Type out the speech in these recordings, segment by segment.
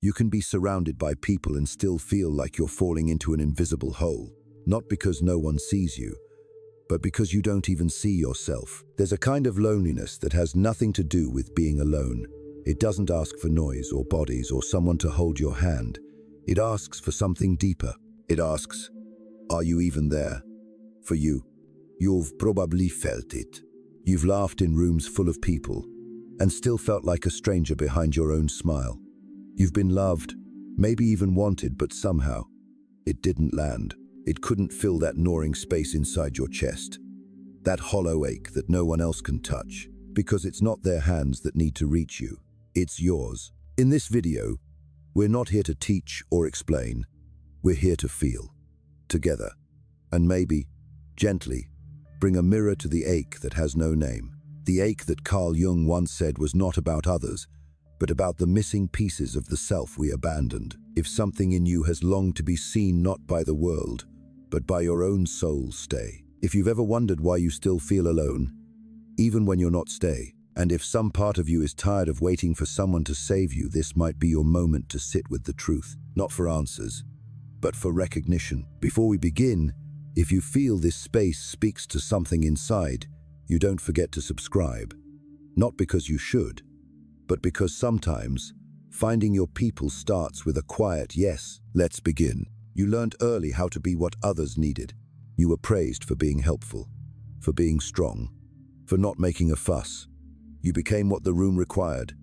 You can be surrounded by people and still feel like you're falling into an invisible hole, not because no one sees you, but because you don't even see yourself. There's a kind of loneliness that has nothing to do with being alone. It doesn't ask for noise or bodies or someone to hold your hand. It asks for something deeper. It asks, are you even there? For you, you've probably felt it. You've laughed in rooms full of people and still felt like a stranger behind your own smile. You've been loved, maybe even wanted, but somehow it didn't land. It couldn't fill that gnawing space inside your chest, that hollow ache that no one else can touch, because it's not their hands that need to reach you, it's yours. In this video, we're not here to teach or explain, we're here to feel, together, and maybe, gently, bring a mirror to the ache that has no name. The ache that Carl Jung once said was not about others, but about the missing pieces of the self we abandoned. If something in you has longed to be seen not by the world, but by your own soul, stay. If you've ever wondered why you still feel alone, even when you're not, stay. And if some part of you is tired of waiting for someone to save you, this might be your moment to sit with the truth, not for answers, but for recognition. Before we begin, if you feel this space speaks to something inside, you don't forget to subscribe. Not because you should, but because sometimes finding your people starts with a quiet yes. Let's begin. You learned early how to be what others needed. You were praised for being helpful, for being strong, for not making a fuss. You became what the room required.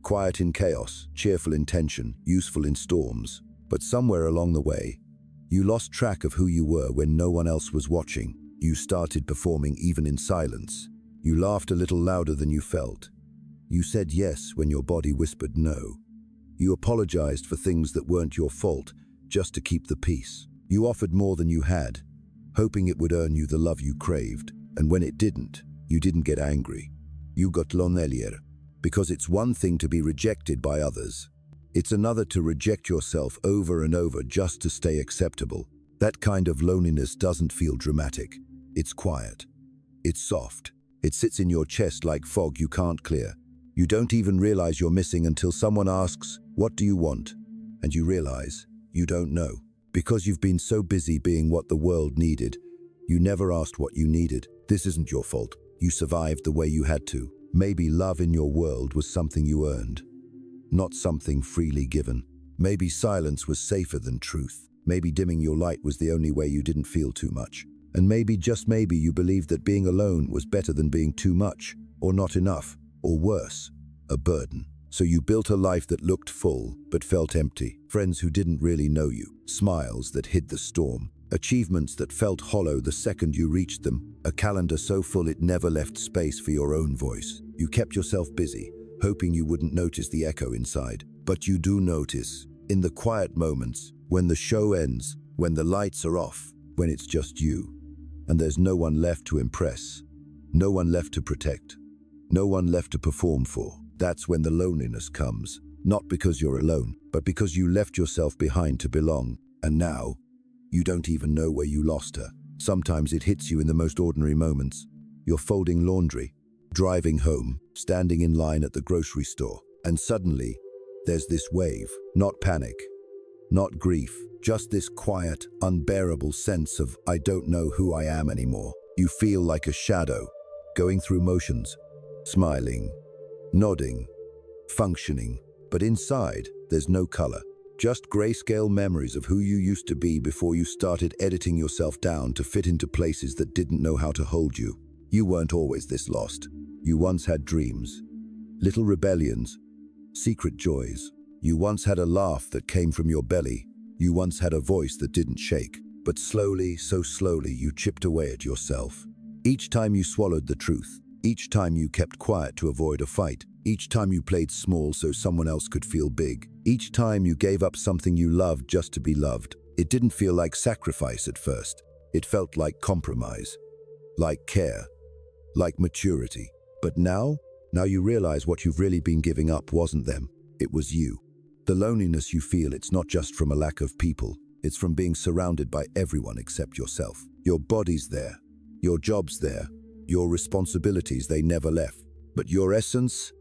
Quiet in chaos, cheerful in tension, useful in storms. But somewhere along the way, you lost track of who you were when no one else was watching. You started performing even in silence. You laughed a little louder than you felt. You said yes when your body whispered no. You apologized for things that weren't your fault, just to keep the peace. You offered more than you had, hoping it would earn you the love you craved. And when it didn't, you didn't get angry. You got lonelier, because it's one thing to be rejected by others. It's another to reject yourself over and over just to stay acceptable. That kind of loneliness doesn't feel dramatic. It's quiet. It's soft. It sits in your chest like fog you can't clear. You don't even realize you're missing until someone asks, "What do you want?" And you realize you don't know. Because you've been so busy being what the world needed, you never asked what you needed. This isn't your fault. You survived the way you had to. Maybe love in your world was something you earned, not something freely given. Maybe silence was safer than truth. Maybe dimming your light was the only way you didn't feel too much. And maybe, just maybe, you believed that being alone was better than being too much, or not enough, or worse, a burden. So you built a life that looked full, but felt empty. Friends who didn't really know you. Smiles that hid the storm. Achievements that felt hollow the second you reached them. A calendar so full it never left space for your own voice. You kept yourself busy, hoping you wouldn't notice the echo inside. But you do notice. In the quiet moments, when the show ends, when the lights are off, when it's just you. And there's no one left to impress. No one left to protect. No one left to perform for. That's when the loneliness comes. Not because you're alone, but because you left yourself behind to belong. And now, you don't even know where you lost her. Sometimes it hits you in the most ordinary moments. You're folding laundry, driving home, standing in line at the grocery store. And suddenly, there's this wave. Not panic, not grief, just this quiet, unbearable sense of, I don't know who I am anymore. You feel like a shadow, going through motions, smiling, nodding, functioning, but inside, there's no color. Just grayscale memories of who you used to be before you started editing yourself down to fit into places that didn't know how to hold you. You weren't always this lost. You once had dreams, little rebellions, secret joys. You once had a laugh that came from your belly. You once had a voice that didn't shake. But slowly, so slowly, you chipped away at yourself. Each time you swallowed the truth. Each time you kept quiet to avoid a fight. Each time you played small so someone else could feel big. Each time you gave up something you loved just to be loved. It didn't feel like sacrifice at first. It felt like compromise, like care, like maturity. But now you realize what you've really been giving up wasn't them. It was you. The loneliness you feel, it's not just from a lack of people. It's from being surrounded by everyone except yourself. Your body's there. Your job's there. Your responsibilities, they never left. But your essence,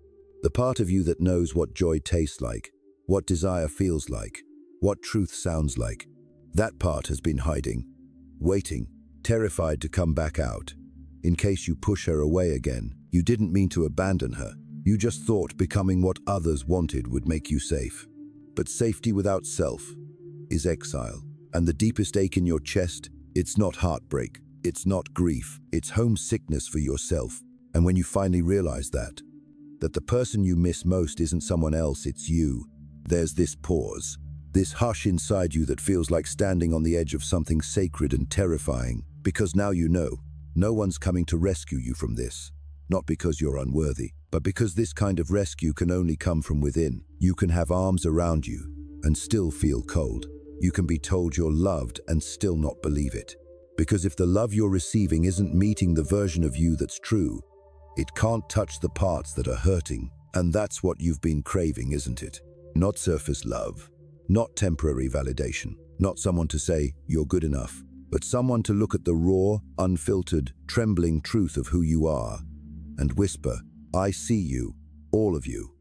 the part of you that knows what joy tastes like, what desire feels like, what truth sounds like. That part has been hiding, waiting, terrified to come back out. In case you push her away again, you didn't mean to abandon her. You just thought becoming what others wanted would make you safe. But safety without self is exile. And the deepest ache in your chest, it's not heartbreak, it's not grief, it's homesickness for yourself. And when you finally realize that the person you miss most isn't someone else, it's you, there's this pause, this hush inside you that feels like standing on the edge of something sacred and terrifying. Because now you know, no one's coming to rescue you from this. Not because you're unworthy, but because this kind of rescue can only come from within. You can have arms around you and still feel cold. You can be told you're loved and still not believe it. Because if the love you're receiving isn't meeting the version of you that's true, it can't touch the parts that are hurting. And that's what you've been craving, isn't it? Not surface love, not temporary validation, not someone to say you're good enough, but someone to look at the raw, unfiltered, trembling truth of who you are and whisper, I see you, all of you,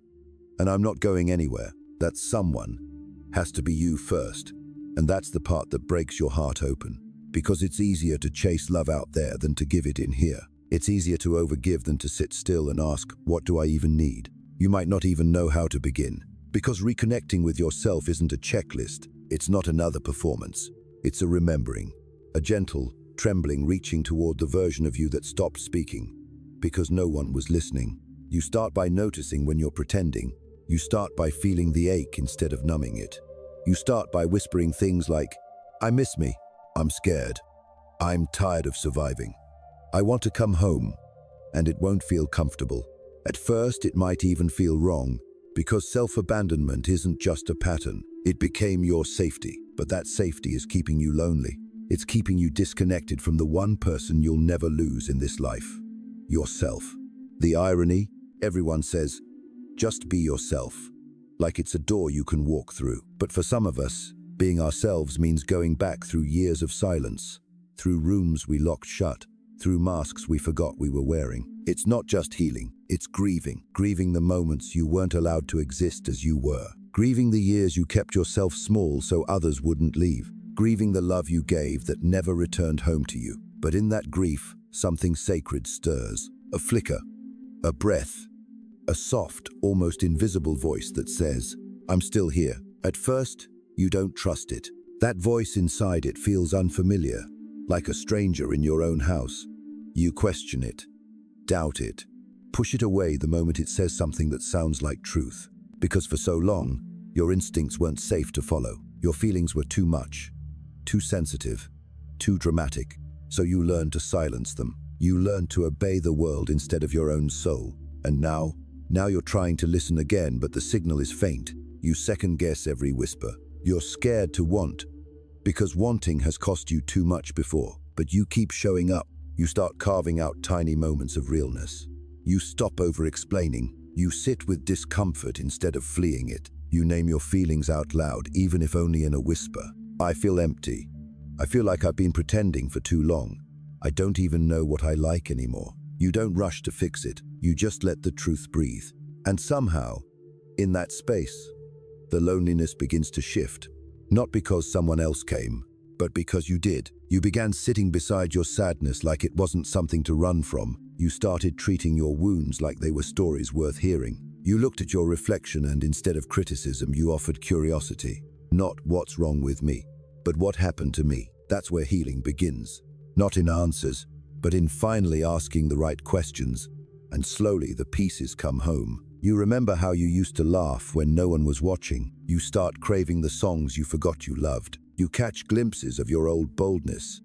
and I'm not going anywhere. That someone has to be you first. And that's the part that breaks your heart open, because it's easier to chase love out there than to give it in here. It's easier to overgive than to sit still and ask, what do I even need? You might not even know how to begin, because reconnecting with yourself isn't a checklist. It's not another performance. It's a remembering, a gentle, trembling reaching toward the version of you that stopped speaking, because no one was listening. You start by noticing when you're pretending. You start by feeling the ache instead of numbing it. You start by whispering things like, I miss me, I'm scared, I'm tired of surviving, I want to come home. And it won't feel comfortable. At first, it might even feel wrong, because self-abandonment isn't just a pattern. It became your safety, but that safety is keeping you lonely. It's keeping you disconnected from the one person you'll never lose in this life, yourself. The irony, everyone says, just be yourself, like it's a door you can walk through. But for some of us, being ourselves means going back through years of silence, through rooms we locked shut, through masks we forgot we were wearing. It's not just healing, it's grieving. Grieving the moments you weren't allowed to exist as you were. Grieving the years you kept yourself small so others wouldn't leave. Grieving the love you gave that never returned home to you. But in that grief, something sacred stirs. A flicker, a breath, a soft, almost invisible voice that says, I'm still here. At first, you don't trust it. That voice inside it feels unfamiliar, like a stranger in your own house. You question it, doubt it, push it away the moment it says something that sounds like truth. Because for so long, your instincts weren't safe to follow. Your feelings were too much, too sensitive, too dramatic. So you learned to silence them. You learned to obey the world instead of your own soul. And now you're trying to listen again, but the signal is faint. You second-guess every whisper. You're scared to want, because wanting has cost you too much before. But you keep showing up. You start carving out tiny moments of realness. You stop over-explaining. You sit with discomfort instead of fleeing it. You name your feelings out loud, even if only in a whisper. I feel empty. I feel like I've been pretending for too long. I don't even know what I like anymore. You don't rush to fix it. You just let the truth breathe. And somehow, in that space, the loneliness begins to shift. Not because someone else came, but because you did. You began sitting beside your sadness like it wasn't something to run from. You started treating your wounds like they were stories worth hearing. You looked at your reflection and instead of criticism, you offered curiosity. Not what's wrong with me, but what happened to me. That's where healing begins. Not in answers, but in finally asking the right questions. And slowly the pieces come home. You remember how you used to laugh when no one was watching. You start craving the songs you forgot you loved. You catch glimpses of your old boldness,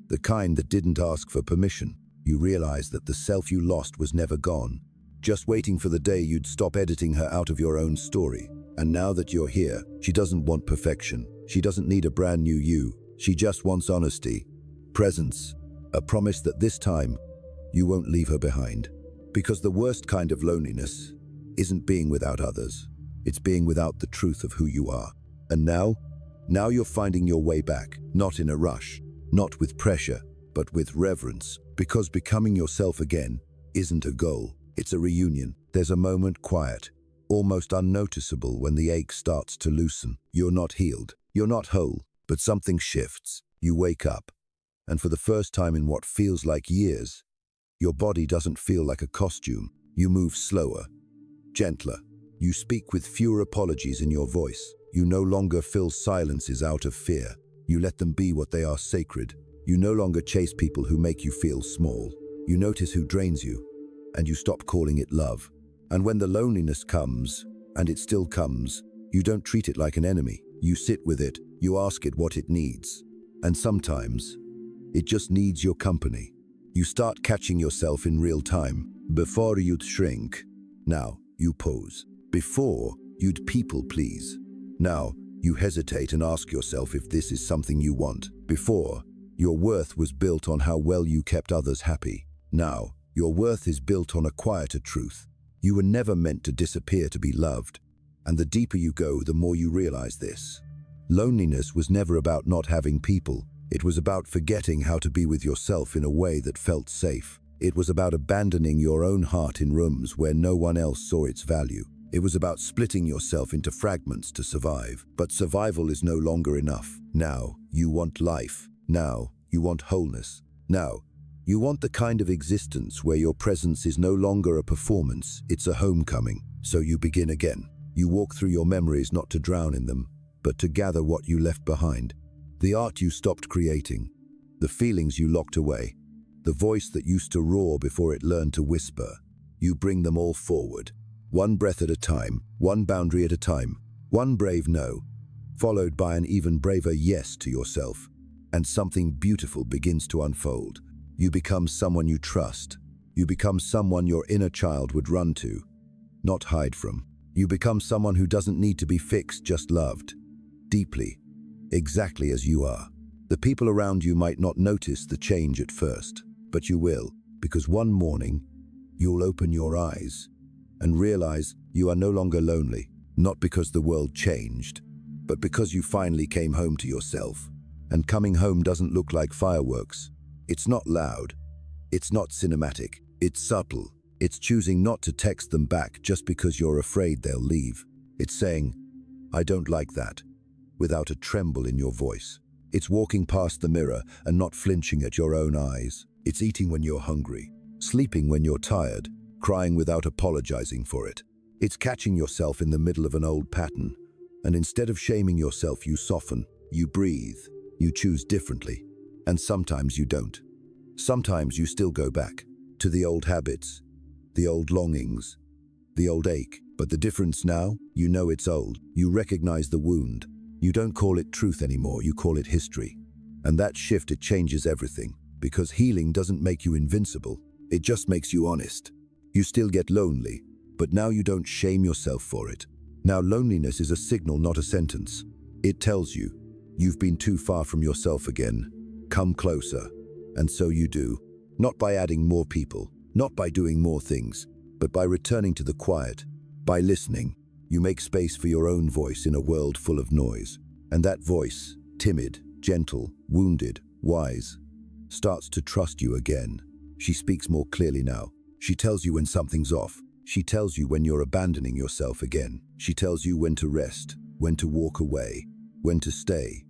the kind that didn't ask for permission. You realize that the self you lost was never gone, just waiting for the day you'd stop editing her out of your own story. And now that you're here, she doesn't want perfection. She doesn't need a brand new you. She just wants honesty, presence, a promise that this time you won't leave her behind. Because the worst kind of loneliness isn't being without others. It's being without the truth of who you are. And now you're finding your way back, not in a rush, not with pressure, but with reverence. Because becoming yourself again isn't a goal, it's a reunion. There's a moment quiet, almost unnoticeable when the ache starts to loosen. You're not healed, you're not whole, but something shifts. You wake up, and for the first time in what feels like years, your body doesn't feel like a costume. You move slower, gentler. You speak with fewer apologies in your voice. You no longer fill silences out of fear. You let them be what they are, sacred. You no longer chase people who make you feel small. You notice who drains you, and you stop calling it love. And when the loneliness comes, and it still comes, you don't treat it like an enemy. You sit with it, you ask it what it needs. And sometimes, it just needs your company. You start catching yourself in real time. Before you'd shrink, now you pose. Before, you'd people please. Now, you hesitate and ask yourself if this is something you want. Before, your worth was built on how well you kept others happy. Now, your worth is built on a quieter truth. You were never meant to disappear to be loved. And the deeper you go, the more you realize this. Loneliness was never about not having people. It was about forgetting how to be with yourself in a way that felt safe. It was about abandoning your own heart in rooms where no one else saw its value. It was about splitting yourself into fragments to survive. But survival is no longer enough. Now, you want life. Now, you want wholeness. Now, you want the kind of existence where your presence is no longer a performance, it's a homecoming. So you begin again. You walk through your memories not to drown in them, but to gather what you left behind. The art you stopped creating, the feelings you locked away, the voice that used to roar before it learned to whisper. You bring them all forward, one breath at a time, one boundary at a time, one brave no, followed by an even braver yes to yourself. And something beautiful begins to unfold. You become someone you trust. You become someone your inner child would run to, not hide from. You become someone who doesn't need to be fixed, just loved, deeply, exactly as you are. The people around you might not notice the change at first, but you will, because one morning, you'll open your eyes and realize you are no longer lonely, not because the world changed, but because you finally came home to yourself. And coming home doesn't look like fireworks. It's not loud. It's not cinematic. It's subtle. It's choosing not to text them back just because you're afraid they'll leave. It's saying, "I don't like that," without a tremble in your voice. It's walking past the mirror and not flinching at your own eyes. It's eating when you're hungry, sleeping when you're tired, crying without apologizing for it. It's catching yourself in the middle of an old pattern, and instead of shaming yourself, you soften, you breathe, you choose differently. And sometimes you don't. Sometimes you still go back to the old habits, the old longings, the old ache. But the difference now, you know it's old. You recognize the wound. You don't call it truth anymore, you call it history. And that shift, it changes everything. Because healing doesn't make you invincible. It just makes you honest. You still get lonely, but now you don't shame yourself for it. Now loneliness is a signal, not a sentence. It tells you, you've been too far from yourself again. Come closer. And so you do. Not by adding more people, not by doing more things, but by returning to the quiet. By listening, you make space for your own voice in a world full of noise. And that voice, timid, gentle, wounded, wise, starts to trust you again. She speaks more clearly now. She tells you when something's off. She tells you when you're abandoning yourself again. She tells you when to rest, when to walk away, when to stay,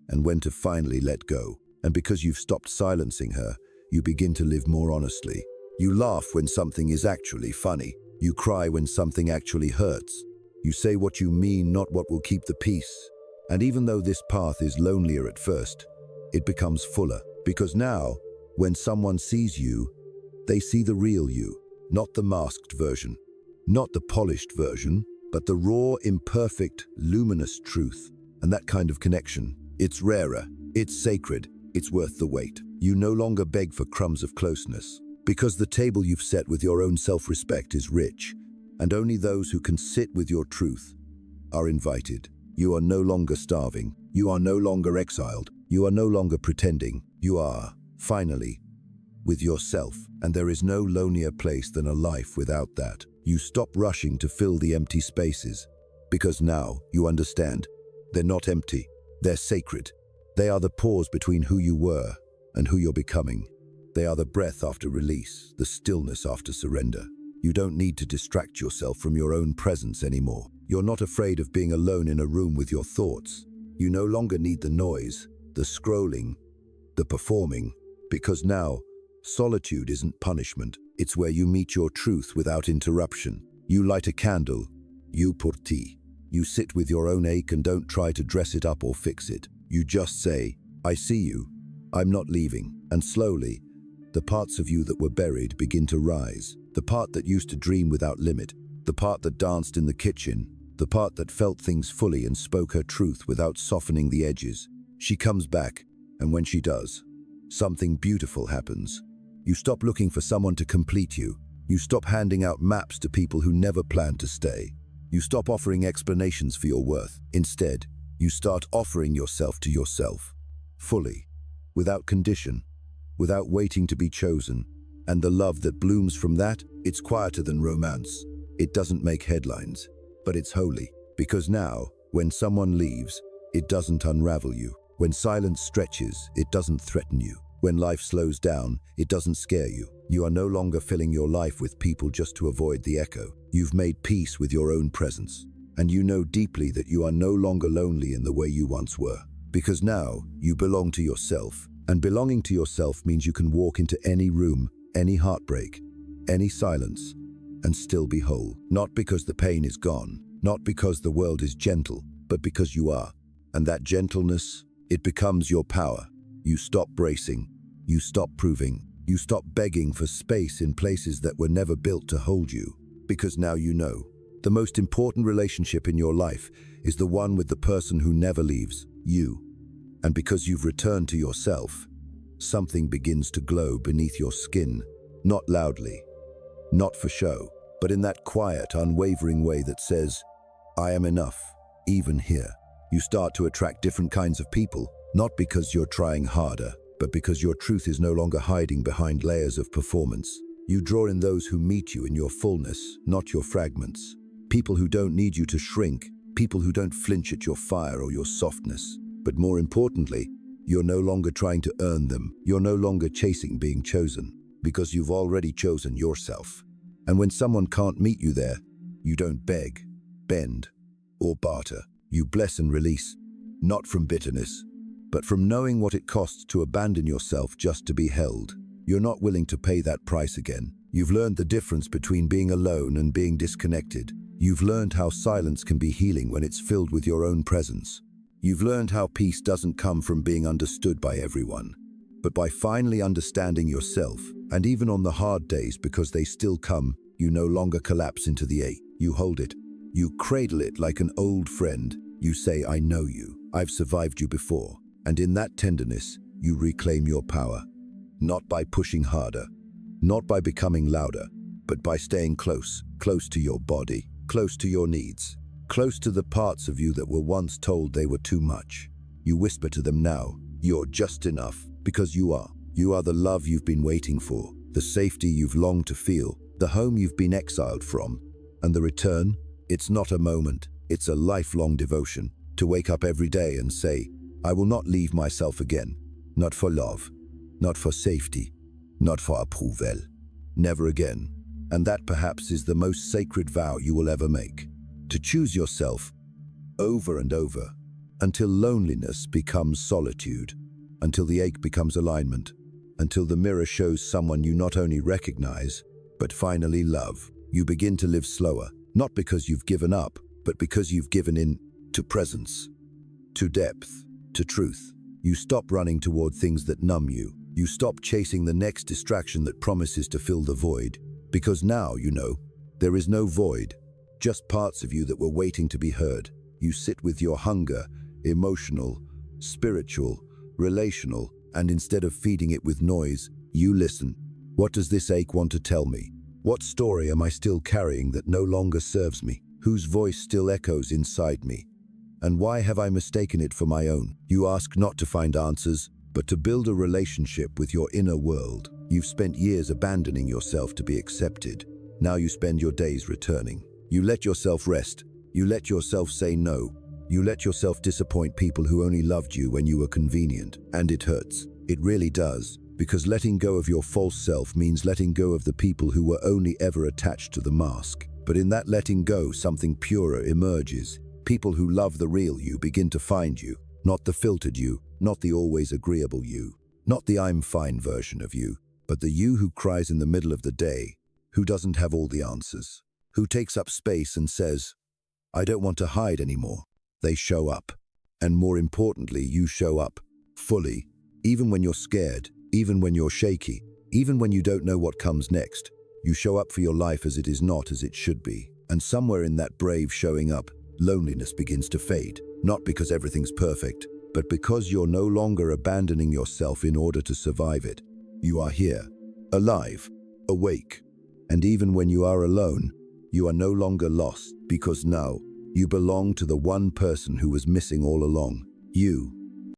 and when to finally let go. And because you've stopped silencing her, you begin to live more honestly. You laugh when something is actually funny. You cry when something actually hurts. You say what you mean, not what will keep the peace. And even though this path is lonelier at first, it becomes fuller. Because now, when someone sees you, they see the real you, not the masked version, not the polished version, but the raw, imperfect, luminous truth. And that kind of connection, it's rarer, it's sacred, it's worth the wait. You no longer beg for crumbs of closeness, because the table you've set with your own self-respect is rich, and only those who can sit with your truth are invited. You are no longer starving. You are no longer exiled. You are no longer pretending. You are, finally, with yourself. And there is no lonelier place than a life without that. You stop rushing to fill the empty spaces, because now you understand they're not empty. They're sacred. They are the pause between who you were and who you're becoming. They are the breath after release, the stillness after surrender. You don't need to distract yourself from your own presence anymore. You're not afraid of being alone in a room with your thoughts. You no longer need the noise, the scrolling, the performing, because now, solitude isn't punishment. It's where you meet your truth without interruption. You light a candle, you pour tea. You sit with your own ache and don't try to dress it up or fix it. You just say, I see you, I'm not leaving. And slowly, the parts of you that were buried begin to rise. The part that used to dream without limit, the part that danced in the kitchen, the part that felt things fully and spoke her truth without softening the edges. She comes back, and when she does, something beautiful happens. You stop looking for someone to complete you. You stop handing out maps to people who never planned to stay. You stop offering explanations for your worth. Instead, you start offering yourself to yourself, fully, without condition, without waiting to be chosen. And the love that blooms from that, it's quieter than romance. It doesn't make headlines, but it's holy. Because now, when someone leaves, it doesn't unravel you. When silence stretches, it doesn't threaten you. When life slows down, it doesn't scare you. You are no longer filling your life with people just to avoid the echo. You've made peace with your own presence. And you know deeply that you are no longer lonely in the way you once were. Because now, you belong to yourself. And belonging to yourself means you can walk into any room, any heartbreak, any silence, and still be whole. Not because the pain is gone, not because the world is gentle, but because you are. And that gentleness, it becomes your power. You stop bracing, you stop proving, you stop begging for space in places that were never built to hold you. Because now you know, the most important relationship in your life is the one with the person who never leaves, you. And because you've returned to yourself, something begins to glow beneath your skin, not loudly, not for show, but in that quiet, unwavering way that says, I am enough, even here. You start to attract different kinds of people, not because you're trying harder, but because your truth is no longer hiding behind layers of performance. You draw in those who meet you in your fullness, not your fragments. People who don't need you to shrink, people who don't flinch at your fire or your softness. But more importantly, you're no longer trying to earn them. You're no longer chasing being chosen, because you've already chosen yourself. And when someone can't meet you there, you don't beg, bend, or barter. You bless and release, not from bitterness, but from knowing what it costs to abandon yourself just to be held. You're not willing to pay that price again. You've learned the difference between being alone and being disconnected. You've learned how silence can be healing when it's filled with your own presence. You've learned how peace doesn't come from being understood by everyone, but by finally understanding yourself. And even on the hard days, because they still come, you no longer collapse into the ache. You hold it. You cradle it like an old friend. You say, I know you. I've survived you before. And in that tenderness, you reclaim your power. Not by pushing harder, not by becoming louder, but by staying close, close to your body, close to your needs, close to the parts of you that were once told they were too much. You whisper to them now, you're just enough, because you are. You are the love you've been waiting for, the safety you've longed to feel, the home you've been exiled from. And the return, it's not a moment, it's a lifelong devotion, to wake up every day and say, I will not leave myself again, not for love, not for safety, not for approval, never again. And that perhaps is the most sacred vow you will ever make, to choose yourself over and over, until loneliness becomes solitude, until the ache becomes alignment, until the mirror shows someone you not only recognize, but finally love. You begin to live slower, not because you've given up, but because you've given in to presence, to depth, to truth. You stop running toward things that numb you. You stop chasing the next distraction that promises to fill the void. Because now, you know, there is no void, just parts of you that were waiting to be heard. You sit with your hunger, emotional, spiritual, relational, and instead of feeding it with noise, you listen. What does this ache want to tell me? What story am I still carrying that no longer serves me? Whose voice still echoes inside me? And why have I mistaken it for my own? You ask not to find answers, but to build a relationship with your inner world. You've spent years abandoning yourself to be accepted. Now you spend your days returning. You let yourself rest. You let yourself say no. You let yourself disappoint people who only loved you when you were convenient. And it hurts. It really does. Because letting go of your false self means letting go of the people who were only ever attached to the mask. But in that letting go, something purer emerges. People who love the real you begin to find you, not the filtered you, not the always agreeable you, not the I'm fine version of you, but the you who cries in the middle of the day, who doesn't have all the answers, who takes up space and says, I don't want to hide anymore. They show up. And more importantly, you show up fully, even when you're scared, even when you're shaky, even when you don't know what comes next. You show up for your life as it is, not as it should be. And somewhere in that brave showing up, loneliness begins to fade, not because everything's perfect, but because you're no longer abandoning yourself in order to survive it. You are here, alive, awake. And even when you are alone, you are no longer lost, because now you belong to the one person who was missing all along, you.